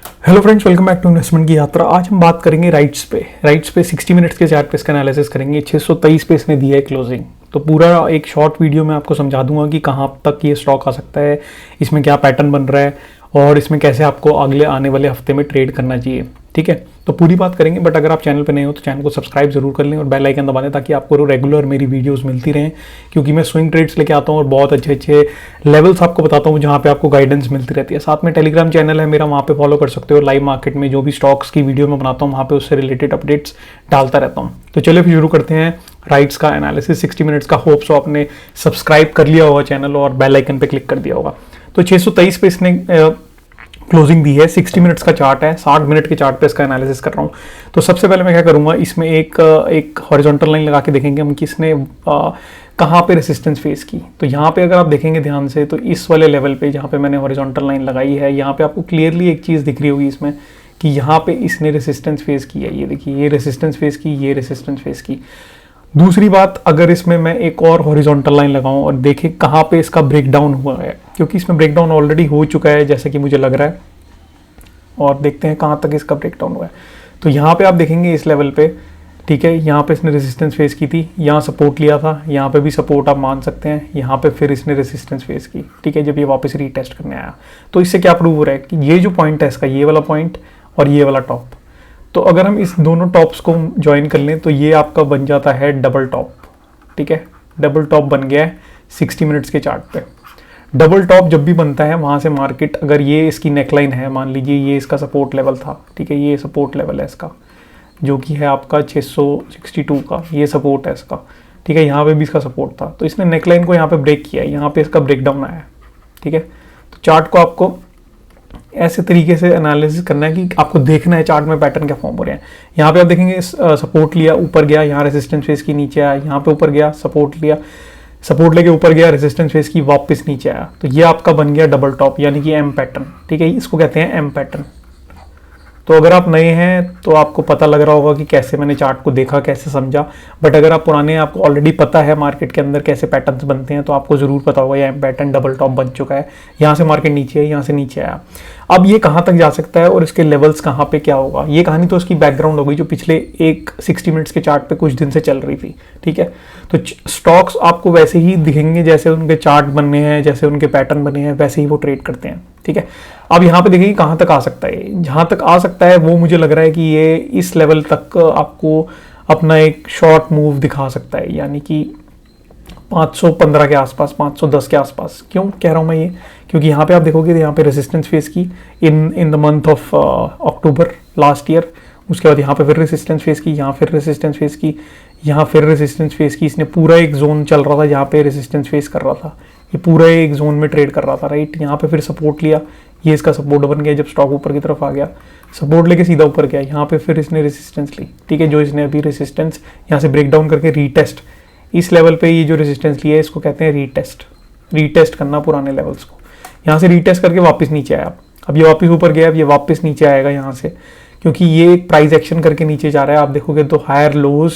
Hello friends, welcome back to investment की यात्रा। आज हम बात करेंगे राइट्स पे 60 मिनट्स के चार्ट पे इसका एनालिसिस करेंगे। 623 पे इसने दिया है क्लोजिंग, तो पूरा एक शॉर्ट वीडियो में आपको समझा दूंगा कि कहाँ तक ये स्टॉक आ सकता है, इसमें क्या पैटर्न बन रहा है और इसमें कैसे आपको अगले आने वाले हफ्ते में ट्रेड करना चाहिए। ठीक है, तो पूरी बात करेंगे। बट अगर आप चैनल पे नए हो तो चैनल को सब्सक्राइब जरूर कर लें और बेल आइकन दबा दें ताकि आपको रेगुलर मेरी वीडियोस मिलती रहें, क्योंकि मैं स्विंग ट्रेड्स लेके आता हूँ और बहुत अच्छे अच्छे लेवल्स आपको बताता हूँ जहाँ पे आपको गाइडेंस मिलती रहती है। साथ में टेलीग्राम चैनल है मेरा, वहाँ पे फॉलो कर सकते हो। लाइव मार्केट में जो भी स्टॉक्स की वीडियो मैं बनाता हूँ वहाँ पे उससे रिलेटेड अपडेट्स डालता रहता हूँ। तो चलिए फिर शुरू करते हैं राइट्स का एनालिसिस 60 मिनट्स का। होप सो आपने सब्सक्राइब कर लिया होगा चैनल और बेल आइकन पे क्लिक कर दिया होगा। तो 623 पे इसने क्लोजिंग दी है। 60 मिनट्स का चार्ट है, 60 मिनट के चार्ट पे इसका एनालिसिस कर रहा हूँ। तो सबसे पहले मैं क्या करूँगा, इसमें एक हॉरिजॉन्टल लाइन लगा के देखेंगे हम कि इसने कहाँ पे रेसिस्टेंस फेस की। तो यहाँ पे अगर आप देखेंगे ध्यान से तो इस वाले लेवल पे जहाँ पे मैंने हॉरिजॉन्टल लाइन लगाई है, यहाँ पे आपको क्लियरली एक चीज़ दिख रही होगी इसमें कि यहाँ पे इसने रेसिस्टेंस फेस की है। ये देखिए, ये रेसिस्टेंस फेस की, ये रेसिस्टेंस फेस की। दूसरी बात, अगर इसमें मैं एक और हॉरिजॉन्टल लाइन लगाऊं और देखें कहाँ पे इसका ब्रेकडाउन हुआ है, क्योंकि इसमें ब्रेकडाउन ऑलरेडी हो चुका है जैसे कि मुझे लग रहा है, और देखते हैं कहाँ तक इसका ब्रेकडाउन हुआ है। तो यहाँ पे आप देखेंगे इस लेवल पे, ठीक है, यहाँ पे इसने रेजिस्टेंस फेस की थी, यहाँ सपोर्ट लिया था, यहाँ पे भी सपोर्ट आप मान सकते हैं, यहाँ पे फिर इसने रेजिस्टेंस फेस की। ठीक है, जब ये वापस रीटेस्ट करने आया, तो इससे क्या प्रूव हो रहा है कि ये जो पॉइंट है इसका, ये वाला पॉइंट और ये वाला टॉप, तो अगर हम इस दोनों टॉप्स को ज्वाइन कर लें तो ये आपका बन जाता है डबल टॉप। ठीक है, डबल टॉप बन गया है 60 मिनट्स के चार्ट पे। डबल टॉप जब भी बनता है वहाँ से मार्केट, अगर ये इसकी नेकलाइन है, मान लीजिए ये इसका सपोर्ट लेवल था, ठीक है, ये सपोर्ट लेवल है इसका जो कि है आपका 662 का, ये सपोर्ट है इसका। ठीक है, यहाँ पे भी इसका सपोर्ट था, तो इसने नेकलाइन को यहाँ पे ब्रेक किया है, यहाँ पे इसका ब्रेकडाउन आया है। ठीक है, तो चार्ट को आपको ऐसे तरीके से एनालिसिस करना है कि आपको देखना है चार्ट में पैटर्न क्या फॉर्म हो रहे हैं। यहाँ पे आप देखेंगे सपोर्ट लिया, ऊपर गया, यहाँ रेजिस्टेंस फेस की, नीचे आया, यहाँ पे ऊपर गया, सपोर्ट लिया, सपोर्ट लेके ऊपर गया, रेजिस्टेंस फेस की, वापस नीचे आया। तो ये आपका बन गया डबल टॉप, यानी कि एम पैटर्न। ठीक है, इसको कहते हैं एम पैटर्न। तो अगर आप नए हैं तो आपको पता लग रहा होगा कि कैसे मैंने चार्ट को देखा, कैसे समझा। बट अगर आप पुराने हैं, आपको ऑलरेडी पता है मार्केट के अंदर कैसे पैटर्न्स बनते हैं, तो आपको ज़रूर पता होगा ये पैटर्न डबल टॉप बन चुका है। यहाँ से मार्केट नीचे है, यहाँ से नीचे आया। अब ये कहाँ तक जा सकता है और इसके लेवल्स कहाँ पे क्या होगा, ये कहानी तो उसकी बैकग्राउंड हो गई जो पिछले एक 60 मिनट्स के चार्ट पे कुछ दिन से चल रही थी। ठीक है, तो स्टॉक्स आपको वैसे ही दिखेंगे जैसे उनके चार्ट बने हैं, जैसे उनके पैटर्न बने हैं, वैसे ही वो ट्रेड करते हैं। ठीक है, अब यहाँ पे देखिए कहाँ तक आ सकता है। जहाँ तक आ सकता है वो मुझे लग रहा है कि ये इस लेवल तक आपको अपना एक शॉर्ट मूव दिखा सकता है, यानी कि 515 के आसपास, 510 के आसपास। क्यों कह रहा हूँ मैं ये, क्योंकि यहाँ पे आप देखोगे तो यहाँ पे रेजिस्टेंस फेस की in the month of October last year. उसके बाद यहाँ पे फिर रेजिस्टेंस फेस की, यहाँ फिर रेजिस्टेंस फेस की, यहाँ फिर रेजिस्टेंस फेस की। इसने पूरा एक जोन चल रहा था जहाँ पे रेजिस्टेंस फेस कर रहा था, ये पूरा एक जोन में ट्रेड कर रहा था, राइट। यहाँ पे फिर सपोर्ट लिया, ये इसका सपोर्ट बन गया। जब स्टॉक ऊपर की तरफ आ गया, सपोर्ट लेके सीधा ऊपर गया, यहाँ पे फिर इसने रेजिस्टेंस ली। ठीक है, जो इसने अभी रेजिस्टेंस यहाँ से ब्रेकडाउन करके रीटेस्ट, इस लेवल पे ये जो रेजिस्टेंस लिया है इसको कहते हैं रीटेस्ट करना पुराने लेवल्स को। यहाँ से रीटेस्ट करके वापस नीचे आया, अब ये वापस ऊपर गया, अब ये वापस नीचे आएगा यहाँ से, क्योंकि ये एक प्राइस एक्शन करके नीचे जा रहा है। आप देखोगे तो हायर लोज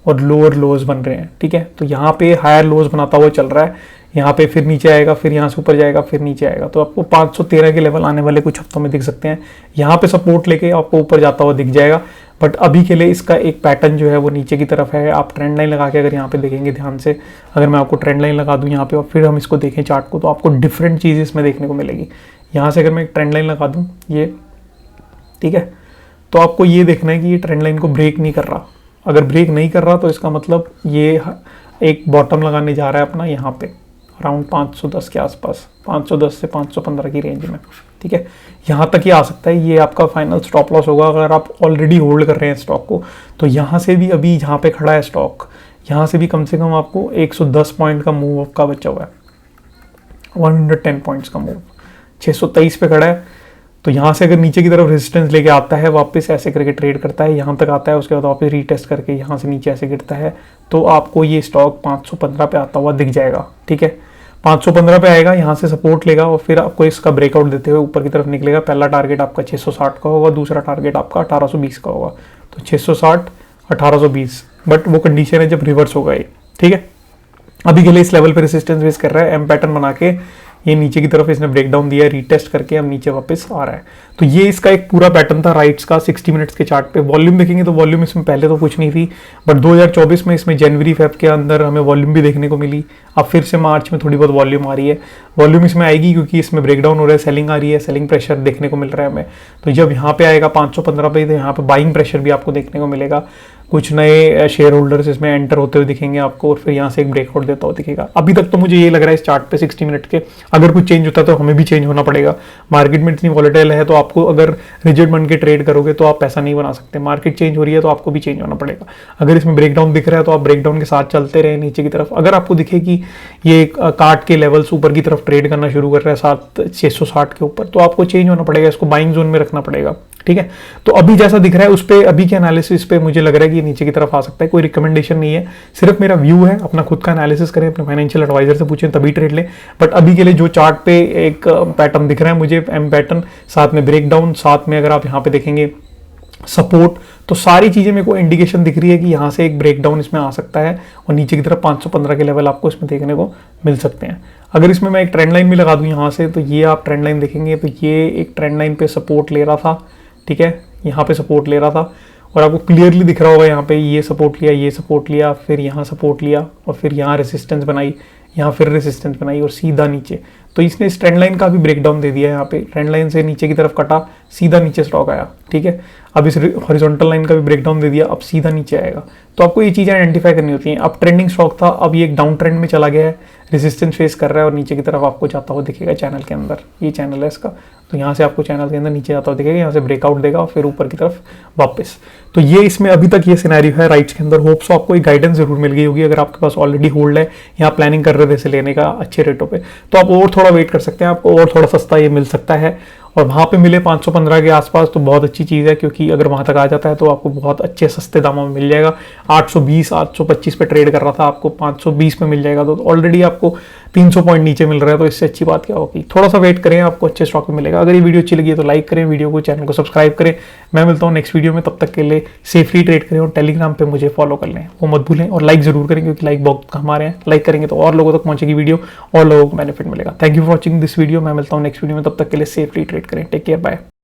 और लोअर लोज बन रहे हैं। ठीक है, तो यहाँ पे हायर लोज बनाता हुआ चल रहा है, यहाँ पे फिर नीचे आएगा, फिर यहाँ से ऊपर जाएगा, फिर नीचे आएगा। तो आपको 513 के लेवल आने वाले कुछ हफ्तों में दिख सकते हैं। यहाँ पे सपोर्ट लेके आपको ऊपर जाता हुआ दिख जाएगा, बट अभी के लिए इसका एक पैटर्न जो है वो नीचे की तरफ है। आप ट्रेंड लाइन लगा के अगर यहाँ पे देखेंगे ध्यान से, अगर मैं आपको ट्रेंड लाइन लगा दूँ यहाँ पे और फिर हम इसको देखें चार्ट को, तो आपको डिफरेंट चीज़ इसमें देखने को मिलेगी। यहाँ से अगर मैं एक ट्रेंड लाइन लगा दूँ ये, ठीक है, तो आपको ये देखना है कि ये ट्रेंड लाइन को ब्रेक नहीं कर रहा। अगर ब्रेक नहीं कर रहा तो इसका मतलब ये एक बॉटम लगाने जा रहा है अपना यहाँ पे अराउंड 510 के आसपास, 510 से 515 की रेंज में। ठीक है, यहाँ तक ही आ सकता है, ये आपका फाइनल स्टॉप लॉस होगा अगर आप ऑलरेडी होल्ड कर रहे हैं स्टॉक को। तो यहाँ से भी अभी जहाँ पे खड़ा है स्टॉक, यहाँ से भी कम से कम आपको 110 पॉइंट का मूव का बचा हुआ है, 110 पॉइंट्स का मूव। 623 पे खड़ा है, तो यहाँ से अगर नीचे की तरफ रेजिस्टेंस लेके आता है, वापस ऐसे करके ट्रेड करता है, यहाँ तक आता है, उसके बाद वापस रीटेस्ट करके यहाँ से नीचे ऐसे गिरता है, तो आपको ये स्टॉक 515 पे आता हुआ दिख जाएगा। ठीक है, 515 पे आएगा, यहाँ से सपोर्ट लेगा और फिर आपको इसका ब्रेकआउट देते हुए ऊपर की तरफ निकलेगा। पहला टारगेट आपका 660 का होगा, दूसरा टारगेट आपका 1820 का होगा। तो 660, 1820, बट वो कंडीशन है जब रिवर्स होगा ये। ठीक है, अभी के लिए इस लेवल पे रेजिस्टेंस फेस कर रहा है, एम पैटर्न बना के ये नीचे की तरफ इसने ब्रेकडाउन दिया, रीटेस्ट करके अब नीचे वापस आ रहा है। तो ये इसका एक पूरा पैटर्न था राइट्स का 60 मिनट्स के चार्ट पे। वॉल्यूम देखेंगे तो वॉल्यूम इसमें पहले तो कुछ नहीं थी, बट 2024 में इसमें जनवरी फेब के अंदर हमें वॉल्यूम भी देखने को मिली। अब फिर से मार्च में थोड़ी बहुत वॉल्यूम आ रही है। वॉल्यूम इसमें आएगी क्योंकि इसमें ब्रेकडाउन हो रहा है, सेलिंग आ रही है, सेलिंग प्रेशर देखने को मिल रहा है हमें। तो जब यहाँ पे आएगा 515 पे, तो यहाँ पे बाइंग प्रेशर भी आपको देखने को मिलेगा। कुछ नए शेयर होल्डर्स इसमें एंटर होते हुए दिखेंगे आपको, और फिर यहाँ से एक ब्रेकआउट देता हुआ दिखेगा। अभी तक तो मुझे ये लग रहा है इस चार्ट पे 60 मिनट के, अगर कुछ चेंज होता है तो हमें भी चेंज होना पड़ेगा। मार्केट में इतनी वॉलेटाइल है, तो आपको अगर रिजिड बन के ट्रेड करोगे तो आप पैसा नहीं बना सकते। मार्केट चेंज हो रही है तो आपको भी चेंज होना पड़ेगा। अगर इसमें ब्रेकडाउन दिख रहा है तो आप ब्रेकडाउन के साथ चलते रहे नीचे की तरफ। अगर आपको दिखे कि ये काट के लेवल्स ऊपर की तरफ ट्रेड करना शुरू कर रहा है 660 के ऊपर, तो आपको चेंज होना पड़ेगा, इसको बाइंग जोन में रखना पड़ेगा। ठीक है, तो अभी जैसा दिख रहा है उस पे, अभी के एनालिसिस पे मुझे लग रहा है कि ये नीचे की तरफ आ सकता है। कोई रिकमेंडेशन नहीं है, सिर्फ मेरा व्यू है। अपना खुद का एनालिसिस करें, अपने फाइनेंशियल एडवाइजर से पूछें, तभी ट्रेड लें। बट अभी के लिए जो चार्ट पे एक पैटर्न दिख रहा है मुझे, एम पैटर्न, साथ में ब्रेकडाउन, साथ में अगर आप यहाँ पे देखेंगे सपोर्ट, तो सारी चीजें मेरे को इंडिकेशन दिख रही है कि यहाँ से एक ब्रेकडाउन इसमें आ सकता है, और नीचे की तरफ 515 के लेवल आपको इसमें देखने को मिल सकते हैं। अगर इसमें मैं एक ट्रेंड लाइन भी लगा दूं यहाँ से, तो ये आप ट्रेंड लाइन देखेंगे तो ये एक ट्रेंड लाइन पे सपोर्ट ले रहा था। ठीक है, यहाँ पे सपोर्ट ले रहा था, और आपको क्लियरली दिख रहा होगा यहाँ पे ये सपोर्ट लिया, ये सपोर्ट लिया, फिर यहाँ सपोर्ट लिया, और फिर यहाँ रेसिस्टेंस बनाई, यहाँ फिर रेसिस्टेंस बनाई, और सीधा नीचे। तो इसने इस ट्रेंड लाइन का भी ब्रेकडाउन दे दिया है। यहाँ पे ट्रेंड लाइन से नीचे की तरफ कटा, सीधा नीचे स्टॉक आया। ठीक है, अब इस हॉरिजॉन्टल लाइन का भी ब्रेकडाउन दे दिया, अब सीधा नीचे आएगा। तो आपको ये चीज़ें आइडेंटिफाई करनी होती हैं। अब ट्रेंडिंग स्टॉक था, अब ये एक डाउन ट्रेंड में चला गया है, रेजिस्टेंस फेस कर रहा है, और नीचे की तरफ आपको जाता हुआ दिखेगा चैनल के अंदर। ये चैनल है इसका, तो यहाँ से आपको चैनल के अंदर नीचे जाता हुआ दिखेगा, यहाँ से ब्रेकआउट देगा और फिर ऊपर की तरफ वापस। तो ये इसमें अभी तक ये सिनेरियो है राइट्स के अंदर। होप्स आपको एक गाइडेंस जरूर मिल गई होगी। अगर आपके पास ऑलरेडी होल्ड है या प्लानिंग कर रहे थे इसे लेने का अच्छे रेटों पे, तो आप और थोड़ा वेट कर सकते हैं, आपको और थोड़ा सस्ता ये मिल सकता है। और वहाँ पे मिले 515 के आसपास तो बहुत अच्छी चीज़ है, क्योंकि अगर वहाँ तक आ जाता है तो आपको बहुत अच्छे सस्ते दामों में मिल जाएगा। 820 825 पे ट्रेड कर रहा था, आपको 520 में मिल जाएगा, तो ऑलरेडी आपको 300 पॉइंट नीचे मिल रहा है। तो इससे अच्छी बात क्या होगी, थोड़ा सा वेट करें, आपको अच्छे स्टॉक में मिलेगा। अगर ये वीडियो अच्छी लगी है तो लाइक करें वीडियो को, चैनल को सब्सक्राइब करें। मैं मिलता हूँ नेक्स्ट वीडियो में, तब तक के लिए सेफली ट्रेड करें, और टेलीग्राम पे मुझे फॉलो कर लें, वो मत भूलें। और लाइक जरूर करें, क्योंकि लाइक बहुत कम आ रहे हैं। लाइक करेंगे तो और लोगों तक पहुंचेगी वीडियो, और लोगों को बेनिफिट मिलेगा। Thank you for watching this video. मैं मिलता हूँ नेक्स्ट वीडियो में, तब तक के लिए सेफली ट्रेड करें। Take care, bye.